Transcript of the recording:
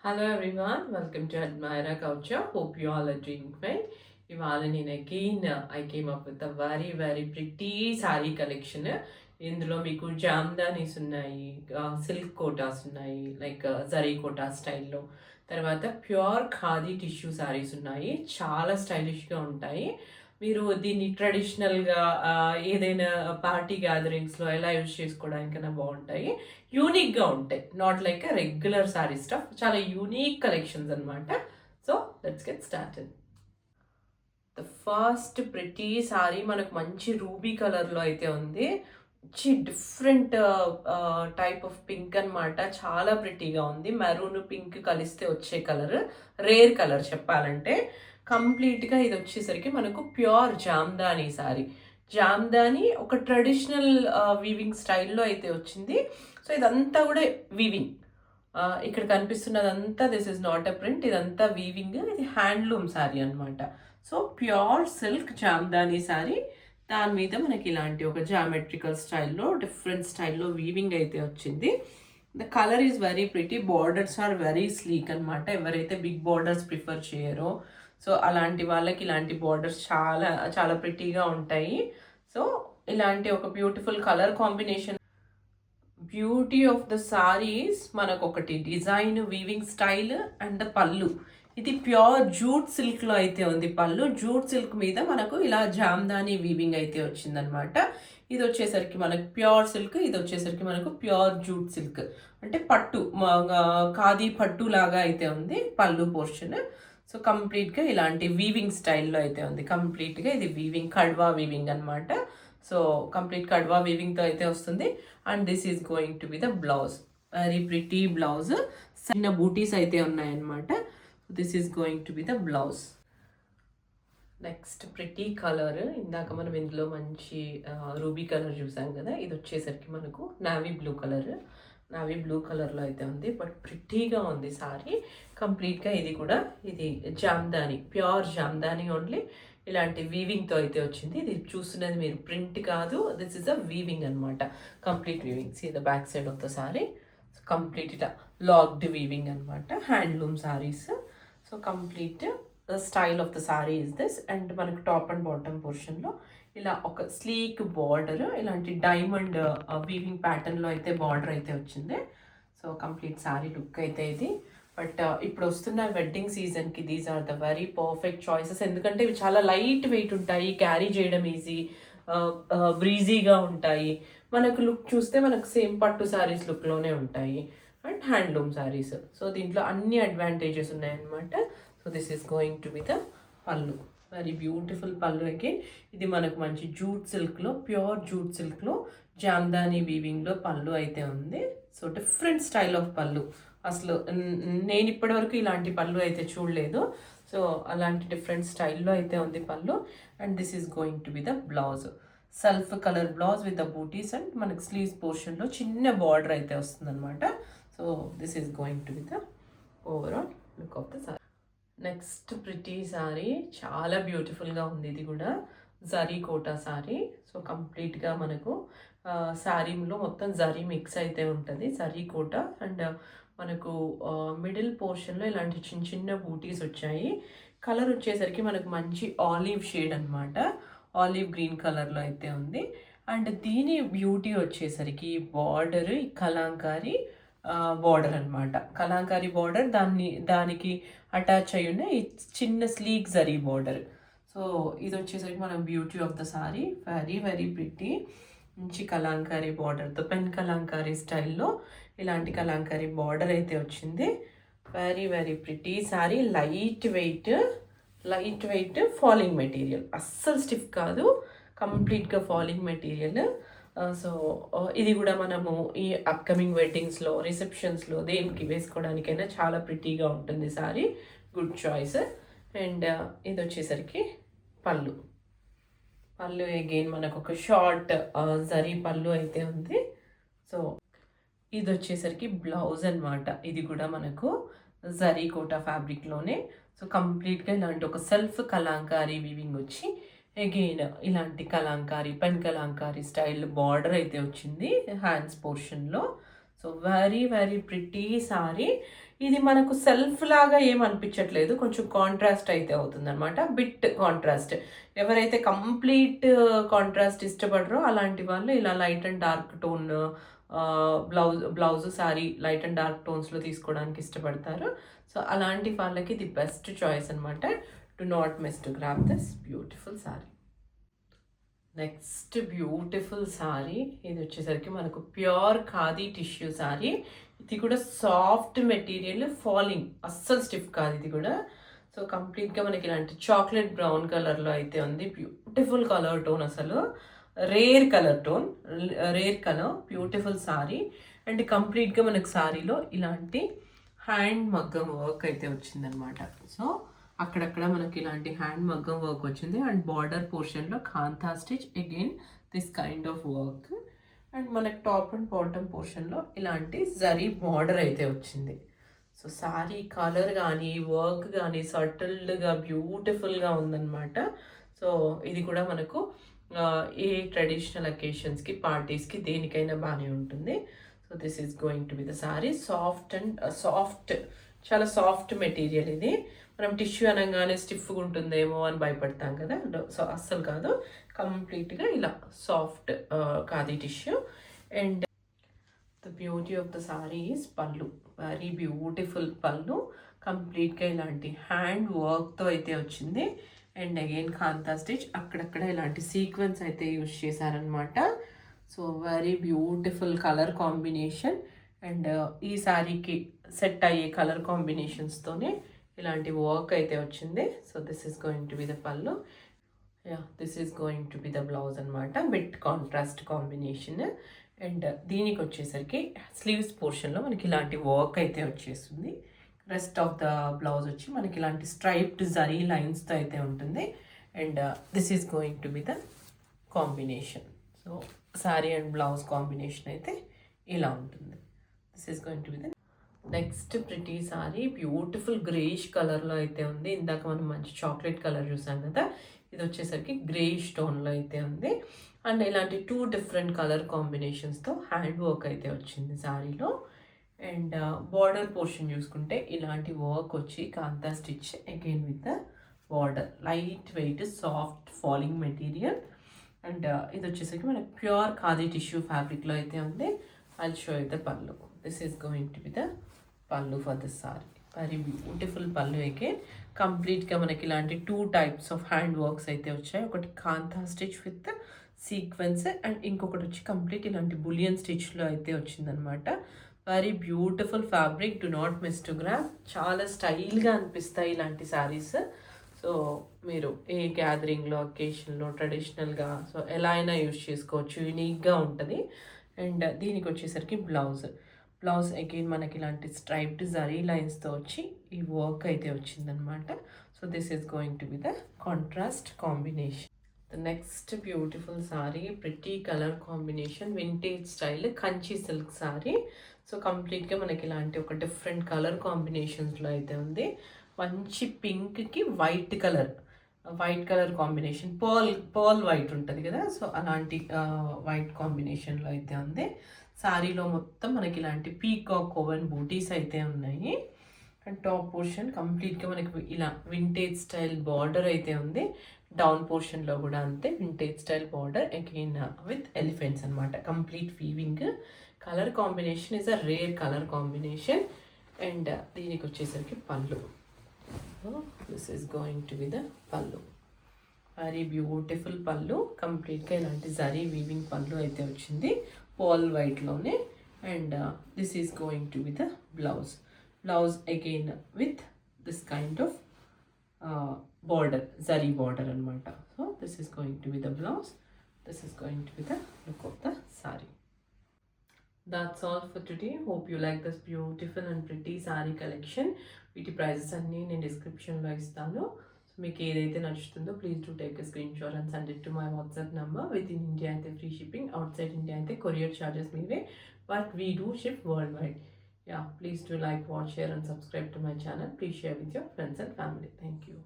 Hello everyone, welcome to Admira Culture. Hope you all are doing well. ఇవాళ నేను again I came up with a very pretty sorry collection. ఇందులో మీకు జామ్దానీస్ ఉన్నాయి, silk Kotas ఉన్నాయి, like zari quota స్టైల్లో. తర్వాత pure khadi tissue saris ఉన్నాయి, చాలా స్టైలిష్గా ఉంటాయి. మీరు దీన్ని ట్రెడిషనల్గా ఏదైనా పార్టీ గ్యాదరింగ్స్లో ఎలా యూజ్ చేసుకోవడానికైనా బాగుంటాయి. యూనిక్గా ఉంటాయి, not like regular sorry stuff. చాలా యూనిక్ కలెక్షన్స్ అనమాట. So let's get started. The first pretty sorry మనకు మంచి రూబీ కలర్లో అయితే ఉంది. మంచి డిఫరెంట్ టైప్ ఆఫ్ పింక్ అనమాట. చాలా ప్రిటీగా ఉంది. మెరూన్ పింక్ కలిస్తే వచ్చే కలర్, రేర్ కలర్ చెప్పాలంటే. కంప్లీట్గా ఇది వచ్చేసరికి మనకు ప్యూర్ జామ్దానీ సారీ. జామ్దానీ ఒక ట్రెడిషనల్ వీవింగ్ స్టైల్లో అయితే వచ్చింది. సో ఇదంతా కూడా వీవింగ్. ఇక్కడ కనిపిస్తున్నదంతా this is not a print, ఇదంతా వీవింగ్. ఇది హ్యాండ్లూమ్ సారీ అనమాట. So pure silk jamdani sari, దాని మీద మనకి ఇలాంటి ఒక జామెట్రికల్ స్టైల్లో డిఫరెంట్ స్టైల్లో వీవింగ్ అయితే వచ్చింది. The colour is very pretty. Borders are very sleek అనమాట. ఎవరైతే బిగ్ బార్డర్స్ ప్రిఫర్ చేయరో, సో అలాంటి వాళ్ళకి ఇలాంటి బార్డర్స్ చాలా చాలా ప్రిటీగా ఉంటాయి. సో ఇలాంటి ఒక beautiful colour combination. Beauty of the saris మనకు ఒకటి design, weaving style and the పళ్ళు. ఇది ప్యూర్ జూట్ సిల్క్లో అయితే ఉంది పళ్ళు. జూట్ సిల్క్ మీద మనకు ఇలా జామ్దానీ వీవింగ్ అయితే వచ్చిందనమాట. ఇది వచ్చేసరికి మనకు ప్యూర్ సిల్క్, ఇది వచ్చేసరికి మనకు ప్యూర్ జూట్ సిల్క్, అంటే పట్టు, ఖాదీ పట్టు లాగా అయితే ఉంది పళ్ళు పోర్షన్. సో కంప్లీట్గా ఇలాంటి వీవింగ్ స్టైల్లో అయితే ఉంది. కంప్లీట్గా ఇది వీవింగ్, కడ్వా వీవింగ్ అనమాట. సో కంప్లీట్ కడ్వా వీవింగ్తో అయితే వస్తుంది. And this is going to be the blouse. Very pretty blouse. చిన్న బూటీస్ అయితే ఉన్నాయన్నమాట. This is going to be the blouse. Next pretty colour. ఇందాక మనం ఇందులో మంచి రూబీ కలర్ చూసాం కదా, ఇది వచ్చేసరికి మనకు navy blue colour. Navy blue కలర్లో అయితే ఉంది, బట్ ప్రిటీగా ఉంది సారీ. కంప్లీట్గా ఇది కూడా ఇది జామ్దానీ, ప్యూర్ జామ్దానీ ఓన్లీ. ఇలాంటి వీవింగ్తో అయితే వచ్చింది. ఇది చూస్తున్నది మీరు ప్రింట్ కాదు, దిస్ ఇస్ అ వీవింగ్ అనమాట. Complete weaving. See the back side of the sari. Complete ఇట్లా లాక్డ్ వీవింగ్ అనమాట. Handloom saris. So complete the style of the sari is this. And మనకు టాప్ అండ్ బాటమ్ పోర్షన్లో ఇలా ఒక స్లీక్ బార్డర్, ఇలాంటి diamond weaving ప్యాటర్న్లో అయితే బార్డర్ అయితే వచ్చింది. సో కంప్లీట్ సారీ లుక్ అయితే ఇది. బట్ ఇప్పుడు వస్తున్న వెడ్డింగ్ సీజన్కి these are the very perfect choices. ఎందుకంటే ఇవి చాలా లైట్ వెయిట్ ఉంటాయి, క్యారీ చేయడం ఈజీ, బ్రీజీగా ఉంటాయి. మనకు లుక్ చూస్తే మనకు సేమ్ పట్టు సారీస్ లుక్లోనే ఉంటాయి. And handloom saris. సో దీంట్లో అన్ని అడ్వాంటేజెస్ ఉన్నాయన్నమాట. So this is going to be the pallu. Very beautiful పళ్ళు అగైన్. ఇది మనకు మంచి జూట్ సిల్క్లో, ప్యూర్ జూట్ సిల్క్లో జామ్దానీ వీవింగ్లో పళ్ళు అయితే ఉంది. సో డిఫరెంట్ స్టైల్ ఆఫ్ పళ్ళు. అసలు నేను ఇప్పటివరకు ఇలాంటి పళ్ళు అయితే చూడలేదు. సో అలాంటి డిఫరెంట్ స్టైల్లో అయితే ఉంది pallu. And this is going to be the blouse. Self colour blouse with the buttis and మనకు స్లీవ్స్ పోర్షన్లో చిన్న బార్డర్ అయితే వస్తుంది అనమాట. So this is going to be the overall look of the sari. Next pretty sari, చాలా బ్యూటిఫుల్గా ఉంది. ఇది కూడా జరీ కోటా సారీ. సో కంప్లీట్గా మనకు శారీలో మొత్తం జరీ మిక్స్ అయితే ఉంటుంది, జరీ కోటా. అండ్ మనకు మిడిల్ పోర్షన్లో ఇలాంటి చిన్న చిన్న బూటీస్ వచ్చాయి. కలర్ వచ్చేసరికి మనకు మంచి ఆలివ్ షేడ్ అనమాట. ఆలివ్ గ్రీన్ కలర్లో అయితే ఉంది. అండ్ దీని బ్యూటీ వచ్చేసరికి బార్డర్ కలాంకారీ బార్డర్ అనమాట. కలాంకారీ బార్డర్, దానికి అటాచ్ అయ్యి ఉన్న ఈ చిన్న స్లీక్ జరీ బార్డర్. సో ఇది వచ్చేసరికి మనం beauty of the sorry. Very pretty. మంచి కలాంకారీ బార్డర్తో, పెన్ కలాంకారీ స్టైల్లో ఇలాంటి కలాంకారీ బార్డర్ అయితే వచ్చింది. Very pretty sorry. Light weight falling material, అస్సలు స్టిఫ్ కాదు, కంప్లీట్గా ఫాలింగ్ మెటీరియల్. సో ఇది కూడా మనము ఈ అప్కమింగ్ వెడ్డింగ్స్లో, రిసెప్షన్స్లో దేనికి వేసుకోవడానికైనా చాలా ప్రిటీగా ఉంటుంది సారీ. Good choice. అండ్ ఇది వచ్చేసరికి పళ్ళు. అగైన్ మనకు ఒక షార్ట్ జరీ పళ్ళు అయితే ఉంది. సో ఇది వచ్చేసరికి బ్లౌజ్ అనమాట. ఇది కూడా మనకు జరీ కోటా ఫ్యాబ్రిక్లోనే. సో కంప్లీట్గా ఇలాంటి ఒక సెల్ఫ్ కలాంకారీ వీవింగ్ వచ్చి అగైన్ ఇలాంటి kalamkari, pen kalamkari style border అయితే వచ్చింది హ్యాండ్స్ పోర్షన్లో. So very pretty sari. ఇది మనకు సెల్ఫ్ లాగా ఏం అనిపించట్లేదు, కొంచెం కాంట్రాస్ట్ అయితే అవుతుంది అనమాట, బిట్ కాంట్రాస్ట్. ఎవరైతే కంప్లీట్ కాంట్రాస్ట్ ఇష్టపడరో అలాంటి వాళ్ళు ఇలా light and dark tone blouse sari light and dark టోన్స్లో తీసుకోవడానికి ఇష్టపడతారు. సో అలాంటి వాళ్ళకి ది బెస్ట్ చాయిస్ అనమాట. Do not miss to grab this beautiful sari. Next beautiful sari, ఇది వచ్చేసరికి మనకు ప్యూర్ ఖాదీ టిష్యూ శారీ. ఇది కూడా సాఫ్ట్ మెటీరియల్, ఫాలింగ్, అస్సలు స్టిఫ్ కాదు ఇది కూడా. సో కంప్లీట్గా మనకి ఇలాంటి చాక్లెట్ బ్రౌన్ కలర్లో అయితే ఉంది. బ్యూటిఫుల్ కలర్ టోన్, అసలు rare colour tone, rare colour, beautiful sari. And కంప్లీట్గా మనకు శారీలో ఇలాంటి హ్యాండ్ మగ్గం వర్క్ అయితే వచ్చిందనమాట. సో అక్కడక్కడ మనకి ఇలాంటి హ్యాండ్ మగ్గం వర్క్ వచ్చింది. అండ్ బార్డర్ పోర్షన్లో kantha stitch, again this kind of work. And మనకి టాప్ అండ్ బాటమ్ పోర్షన్లో ఇలాంటి జరీ బార్డర్ అయితే వచ్చింది. సో శారీ కలర్ కానీ వర్క్ కానీ సటిల్డ్గా బ్యూటిఫుల్గా ఉందన్నమాట. సో ఇది కూడా మనకు ఏ ట్రెడిషనల్ అకేషన్స్కి, పార్టీస్కి, దేనికైనా బాగానే ఉంటుంది. So this is going to be the sari. Soft and soft, చాలా సాఫ్ట్ మెటీరియల్ ఇది. మనం టిష్యూ అనగానే స్టిఫ్గా ఉంటుందేమో అని భయపడతాం కదా, సో అస్సలు కాదు, కంప్లీట్గా ఇలా soft khadi tissue. And the beauty of the sorry is పళ్ళు, వెరీ బ్యూటిఫుల్ పళ్ళు, కంప్లీట్గా ఇలాంటి హ్యాండ్ వర్క్తో అయితే వచ్చింది. అండ్ అగైన్ కాంతా స్టిచ్, అక్కడక్కడ ఇలాంటి సీక్వెన్స్ అయితే యూజ్ చేశారనమాట. So very beautiful colour combination. And ఈ శారీకి సెట్ అయ్యే కలర్ కాంబినేషన్స్తోనే ఇలాంటి వర్క్ అయితే వచ్చింది. So this is going to be the పళ్ళు. This is going to be the blouse అనమాట, బిట్ కాంట్రాస్ట్ కాంబినేషన్. అండ్ దీనికి వచ్చేసరికి స్లీవ్స్ పోర్షన్లో మనకి ఇలాంటి వర్క్ అయితే వచ్చేస్తుంది. రెస్ట్ ఆఫ్ ద బ్లౌజ్ వచ్చి మనకి ఇలాంటి స్ట్రైప్డ్ జరీ లైన్స్తో అయితే ఉంటుంది. And this is going to be the combination. So sari and blouse combination అయితే ఇలా ఉంటుంది. This is going to be the next pretty sorry. Beautiful greyish కలర్లో అయితే ఉంది. ఇందాక మనం మంచి చాక్లెట్ కలర్ చూసాం కదా, ఇది వచ్చేసరికి గ్రేష్ టోన్లో అయితే ఉంది. అండ్ ఇలాంటి 2 డిఫరెంట్ కలర్ కాంబినేషన్స్తో హ్యాండ్ వర్క్ అయితే వచ్చింది శారీలో. అండ్ బార్డర్ పోర్షన్ చూసుకుంటే ఇలాంటి వర్క్ వచ్చి kantha stitch, again with the border, lightweight soft falling material. And ఇది వచ్చేసరికి మనకి ప్యూర్ ఖాదీ టిష్యూ ఫ్యాబ్రిక్లో అయితే ఉంది. I'll show you the pallu. This is going to be the pallu for this saree. Very beautiful pallu again. కంప్లీట్గా మనకి ఇలాంటి 2 types of hand works అయితే వచ్చాయి. ఒకటి కాంతా స్టిచ్ విత్ సీక్వెన్స్, అండ్ ఇంకొకటి వచ్చి కంప్లీట్ ఇలాంటి బులియన్ స్టిచ్లో అయితే వచ్చిందనమాట. Very beautiful fabric, do not miss to grab. చాలా స్టైల్గా అనిపిస్తాయి ఇలాంటి శారీస్. సో మీరు ఏ గ్యాదరింగ్లో, అకేషన్లో, ట్రెడిషనల్గా, సో ఎలా అయినా యూజ్ చేసుకోవచ్చు, యూనిక్గా ఉంటుంది. అండ్ దీనికి వచ్చేసరికి బ్లౌజ్ అగైన్ మనకి ఇలాంటి స్ట్రైప్డ్ జరీ లైన్స్తో వచ్చి ఈ వర్క్ అయితే వచ్చిందనమాట. So this is going to be the contrast combination. The next beautiful sorry, pretty colour combination, vintage style Kanchi silk sorry. So కంప్లీట్గా మనకి ఇలాంటి ఒక డిఫరెంట్ కలర్ కాంబినేషన్స్లో అయితే ఉంది. మంచి పింక్కి white colour combination, pearl white ఉంటుంది కదా, సో అలాంటి వైట్ కాంబినేషన్లో అయితే ఉంది. శారీలో మొత్తం మనకి ఇలాంటి పీకాక్ ఓవెన్ బూటీస్ అయితే ఉన్నాయి. అండ్ టాప్ పోర్షన్ కంప్లీట్గా మనకి ఇలా వింటేజ్ స్టైల్ బార్డర్ అయితే ఉంది. డౌన్ పోర్షన్లో కూడా అంతే vintage style border, again with elephants అనమాట. Complete weaving. Colour combination is a rare colour combination. And దీనికి వచ్చేసరికి pallu. This is going to be the pallu. Very beautiful pallu, కంప్లీట్గా ఇలాంటి జరీ వీవింగ్ పళ్ళు అయితే వచ్చింది పాల్ వైట్లోనే. And this is going to be the blouse again with this kind of border, zari border అనమాట. So this is going to be the blouse. This is going to be the look of the sorry. That's all for today. Hope you like this beautiful and pretty saree collection. వీటి prices అన్నీ నేను డిస్క్రిప్షన్లో ఇస్తాను. So మీకు ఏదైతే నచ్చుతుందో please do take a screenshot and send it to my WhatsApp number. With in India అయితే free shipping, outside India అయితే కొరియర్ ఛార్జెస్ మీవే, but we do ship worldwide. Yeah, please do like, watch, share and subscribe to my channel. Please share with your friends and family. Thank you.